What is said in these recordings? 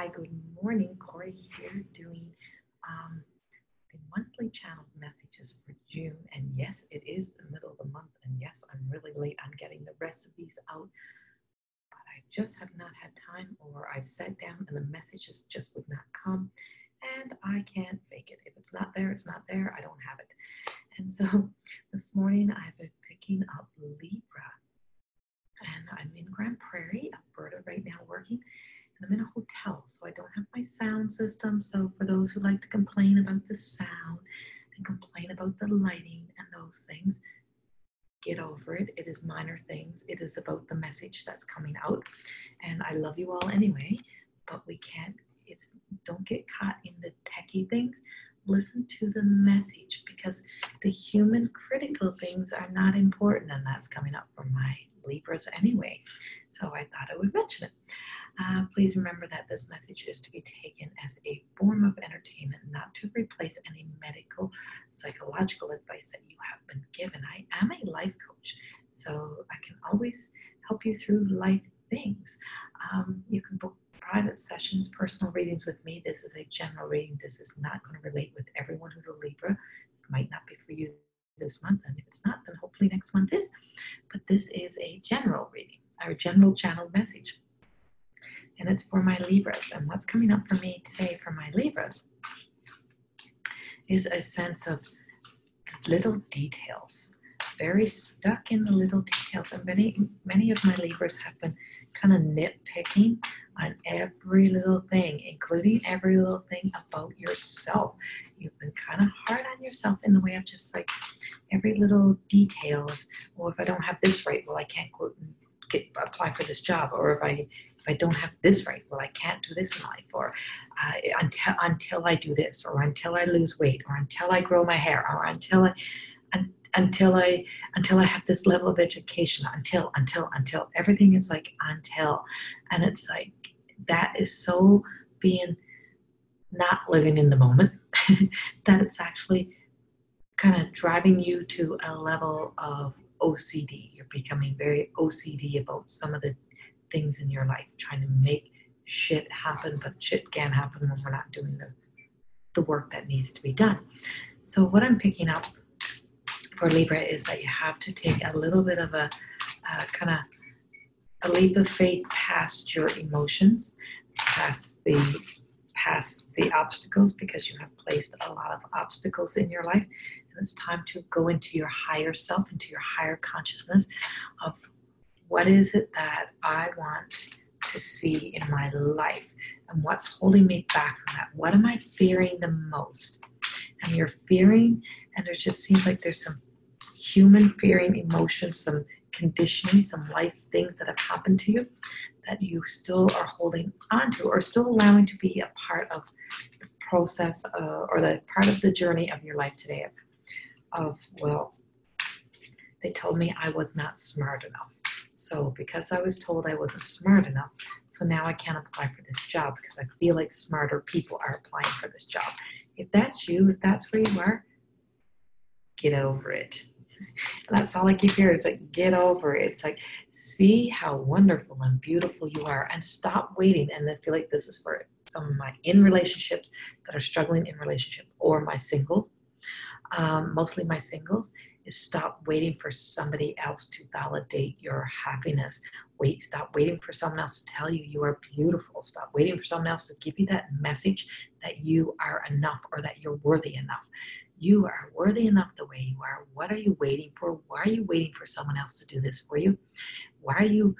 Hi, good morning. Corey here doing the monthly channel messages for June. And yes, it is the middle of the month. And yes, I'm really late on getting the rest of these out. But I just have not had time, or I've sat down and the messages just would not come. And I can't fake it. If it's not there, it's not there. I don't have it. And so this morning I've been picking up Libra. And I'm in Grand Prairie, Alberta right now working. I'm in a hotel, so I don't have my sound system. So for those who like to complain about the sound and complain about the lighting and those things, get over it. It is minor things. It is about the message that's coming out. And I love you all anyway, but we can't, don't get caught in the techie things. Listen to the message, because the human critical things are not important, and that's coming up from my Libras anyway. So I thought I would mention it. Please remember that this message is to be taken as a form of entertainment, not to replace any medical, psychological advice that you have been given. I am a life coach, so I can always help you through life things. You can book private sessions, personal readings with me. This is a general reading. This is not going to relate with everyone who's a Libra. This might not be for you this month, and if it's not, then hopefully next month is. But this is a general reading, our general channel message. And it's for my Libras. And what's coming up for me today for my Libras is a sense of little details, very stuck in the little details. And many of my Libras have been kind of nitpicking on every little thing, including every little thing about yourself. You've been kind of hard on yourself in the way of just like every little detail. Well, if I don't have this right, well, I can't go and apply for this job. Or if I don't have this right, well, I can't do this in life, or until I do this, or until I lose weight, or until I grow my hair, or until I have this level of education, until everything is like until, and it's like that is so being not living in the moment that it's actually kind of driving you to a level of OCD. You're becoming very OCD about some of the things in your life, trying to make shit happen, but shit can't happen when we're not doing the work that needs to be done. So what I'm picking up for Libra is that you have to take a little bit of a kind of a leap of faith past your emotions, past the obstacles, because you have placed a lot of obstacles in your life. And it's time to go into your higher self, into your higher consciousness of what is it that I want to see in my life, and what's holding me back from that? What am I fearing the most? And you're fearing, and there just seems like there's some human fearing emotions, some conditioning, some life things that have happened to you that you still are holding on to, or still allowing to be a part of the process, or the part of the journey of your life today well, they told me I was not smart enough. So because I was told I wasn't smart enough, so now I can't apply for this job because I feel like smarter people are applying for this job. If that's you, if that's where you are, get over it. And that's all I keep hearing is like, get over it. It's like, see how wonderful and beautiful you are, and stop waiting. And I feel like this is for some of my in relationships that are struggling in relationship, or my singles. Mostly my singles, is stop waiting for somebody else to validate your happiness. Stop waiting for someone else to tell you you are beautiful. Stop waiting for someone else to give you that message that you are enough, or that you're worthy enough. You are worthy enough the way you are. What are you waiting for? Why are you waiting for someone else to do this for you? Why are you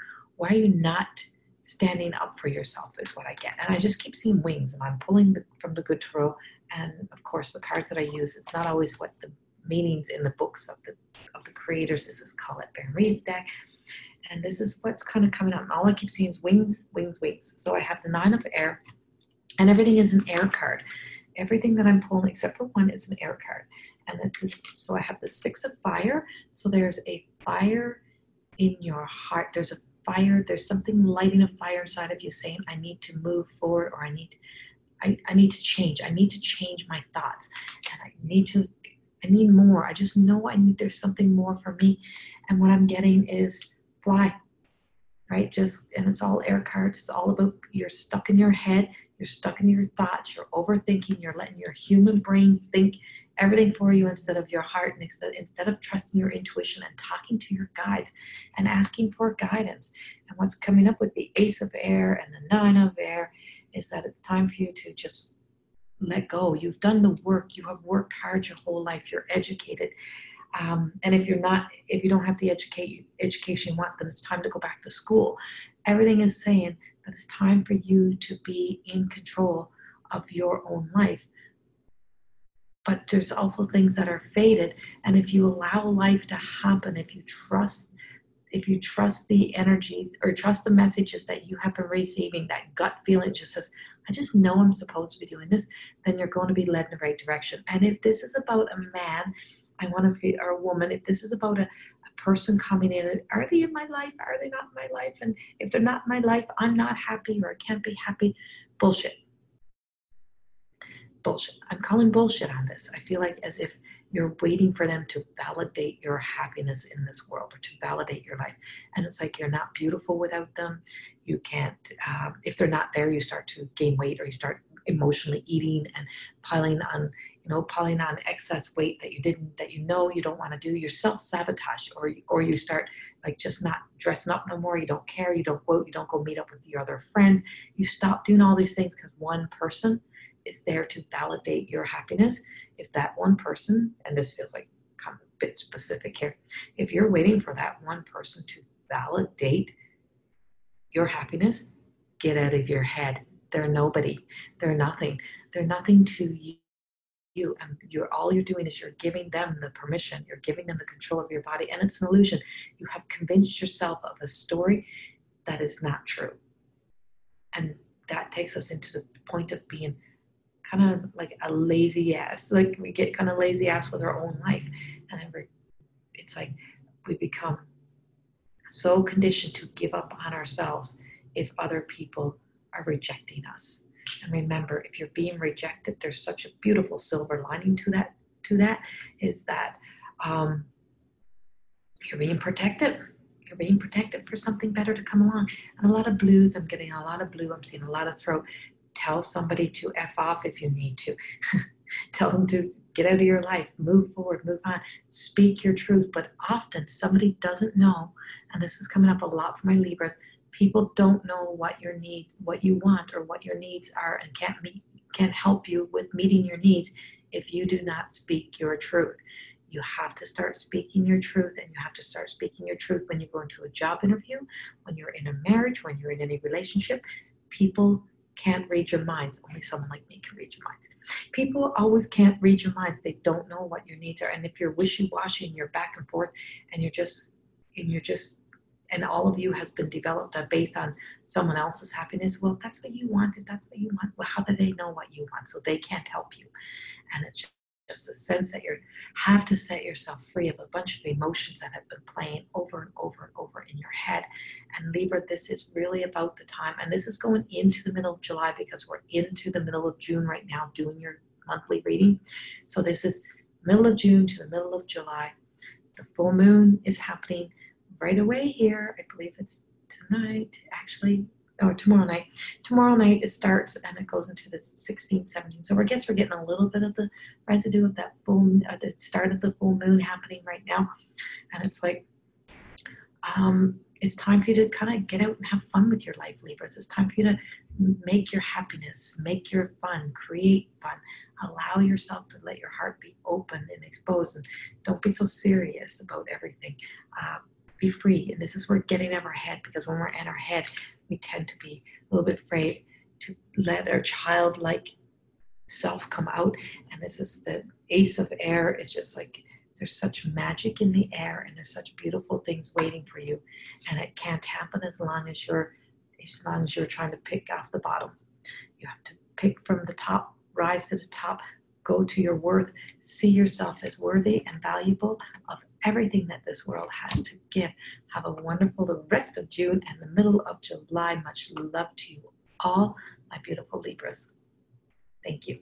not standing up for yourself is what I get. And I just keep seeing wings, and I'm pulling from the Good Tarot. And of course, the cards that I use, it's not always what the meanings in the books of the creators. This is Colette Baron Reid's deck. And this is what's kind of coming up. And all I keep seeing is wings, wings, wings. So I have the 9 of air, and everything is an air card. Everything that I'm pulling, except for one, is an air card. And so I have the 6 of fire. So there's a fire in your heart. There's a fire. There's something lighting a fire inside of you saying, I need to move forward, or I need to change. I need to change my thoughts. And I need more. I just know there's something more for me. And what I'm getting is fly. right? And it's all air cards. It's all about, you're stuck in your head, you're stuck in your thoughts, you're overthinking, you're letting your human brain think everything for you instead of your heart, and instead of trusting your intuition and talking to your guides and asking for guidance. And what's coming up with the Ace of Air and the Nine of Air is that it's time for you to just let go. You've done the work. You have worked hard your whole life. You're educated. And if you don't have the education you want, then it's time to go back to school. Everything is saying that it's time for you to be in control of your own life. But there's also things that are faded. And if you allow life to happen, if you trust the energies or trust the messages that you have been receiving, that gut feeling just says, I just know I'm supposed to be doing this, then you're going to be led in the right direction. And if this is about a man, or a woman, if this is about a person coming in, are they in my life? Are they not in my life? And if they're not in my life, I'm not happy or I can't be happy. Bullshit. I'm calling bullshit on this. I feel like as if you're waiting for them to validate your happiness in this world or to validate your life. And it's like, you're not beautiful without them. You can't, if they're not there, you start to gain weight, or you start emotionally eating and piling on excess weight that you don't want to do. You're self-sabotage, or you start like just not dressing up no more. You don't care. You don't go meet up with your other friends. You stop doing all these things because one person is there to validate your happiness. If that one person, and this feels like kind of a bit specific here, if you're waiting for that one person to validate your happiness, get out of your head. They're nobody. They're nothing. They're nothing to you. And all you're doing is you're giving them the permission. You're giving them the control of your body. And it's an illusion. You have convinced yourself of a story that is not true. And that takes us into the point of being kind of like a lazy ass. Like we get kind of lazy ass with our own life. And it's like we become so conditioned to give up on ourselves if other people are rejecting us. And remember, if you're being rejected, there's such a beautiful silver lining to that is that you're being protected. You're being protected for something better to come along. And a lot of blues, I'm getting a lot of blue. I'm seeing a lot of throat. Tell somebody to F off if you need to. Tell them to get out of your life, move forward, move on, speak your truth. But often somebody doesn't know, and this is coming up a lot for my Libras, people don't know what your needs, what you want, or what your needs are, and can't help you with meeting your needs if you do not speak your truth. You have to start speaking your truth, and you have to start speaking your truth when you go into a job interview, when you're in a marriage, when you're in any relationship. People can't read your minds. Only someone like me can read your minds. People always can't read your minds. They don't know what your needs are. And if you're wishy-washy and you're back and forth and and all of you has been developed based on someone else's happiness, well, that's what you want, and that's what you want. Well, how do they know what you want? So they can't help you. And it's just a sense that you have to set yourself free of a bunch of emotions that have been playing over and over and over in your head. And Libra, this is really about the time, and this is going into the middle of July because we're into the middle of June right now doing your monthly reading. So this is middle of June to the middle of July. The full moon is happening right away here. I believe it's tonight, actually, or tomorrow night. Tomorrow night it starts and it goes into the 16th, 17th. So I guess we're getting a little bit of the residue of that the start of the full moon happening right now. And it's like, it's time for you to kind of get out and have fun with your life, Libras. It's time for you to make your happiness, make your fun, create fun. Allow yourself to let your heart be open and exposed. And don't be so serious about everything. Be free. And this is where getting in our head, because when we're in our head, we tend to be a little bit afraid to let our childlike self come out. And this is the Ace of Air. It's just like, there's such magic in the air, and there's such beautiful things waiting for you. And it can't happen as long as you're trying to pick off the bottom. You have to pick from the top, rise to the top, go to your worth, see yourself as worthy and valuable of everything that this world has to give. Have a wonderful the rest of June and the middle of July. Much love to you all, my beautiful Libras. Thank you.